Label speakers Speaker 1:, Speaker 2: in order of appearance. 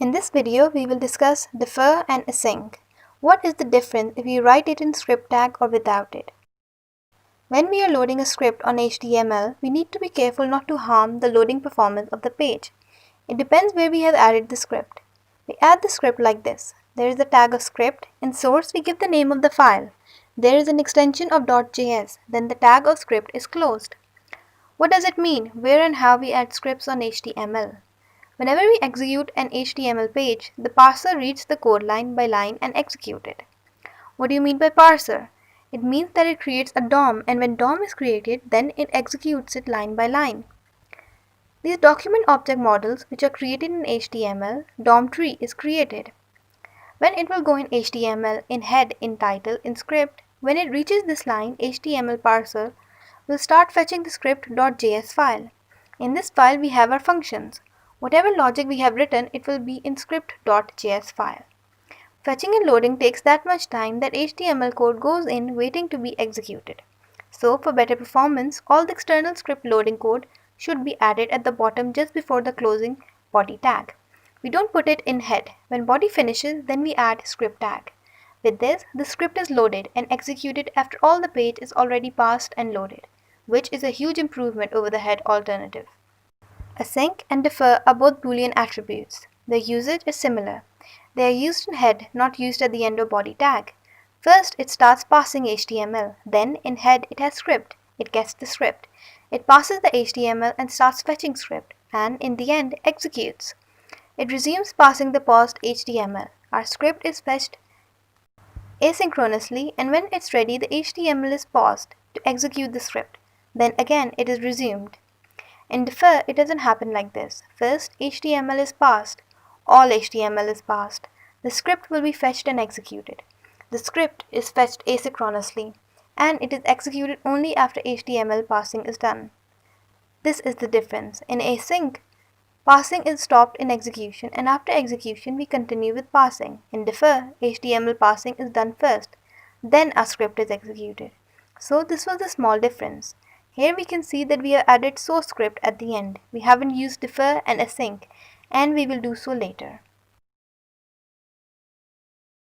Speaker 1: In this video, we will discuss defer and async. What is the difference if you write it in script tag or without it? When we are loading a script on HTML, we need to be careful not to harm the loading performance of the page. It depends where we have added the script. We add the script like this. There is a tag of script. In source, we give the name of the file. There is an extension of .js. Then the tag of script is closed. What does it mean? Where and how we add scripts on HTML? Whenever we execute an HTML page, the parser reads the code line by line and executes it. What do you mean by parser? It means that it creates a DOM, and when DOM is created, then it executes it line by line. These document object models, which are created in HTML, DOM tree is created. When it will go in HTML, in head, in title, in script, when it reaches this line, HTML parser will start fetching the script.js file. In this file, we have our functions. Whatever logic we have written, it will be in script.js file. Fetching and loading takes that much time that HTML code goes in waiting to be executed. So, for better performance, all the external script loading code should be added at the bottom just before the closing body tag. We don't put it in head. When body finishes, then we add script tag. With this, the script is loaded and executed after all the page is already passed and loaded, which is a huge improvement over the head alternative. Async and defer are both Boolean attributes. Their usage is similar. They are used in head, not used at the end of body tag. First, it starts passing HTML. Then, in head, it has script. It gets the script. It passes the HTML and starts fetching script, and in the end, executes. It resumes passing the paused HTML. Our script is fetched asynchronously, and when it's ready, the HTML is paused to execute the script. Then again, it is resumed. In defer, it doesn't happen like this. First, HTML is passed. All HTML is passed. The script will be fetched and executed. The script is fetched asynchronously, and it is executed only after HTML passing is done. This is the difference. In async, passing is stopped in execution, and after execution, we continue with passing. In defer, HTML passing is done first. Then our script is executed. So this was a small difference. Here we can see that we have added source script at the end. We haven't used defer and async, and we will do so later.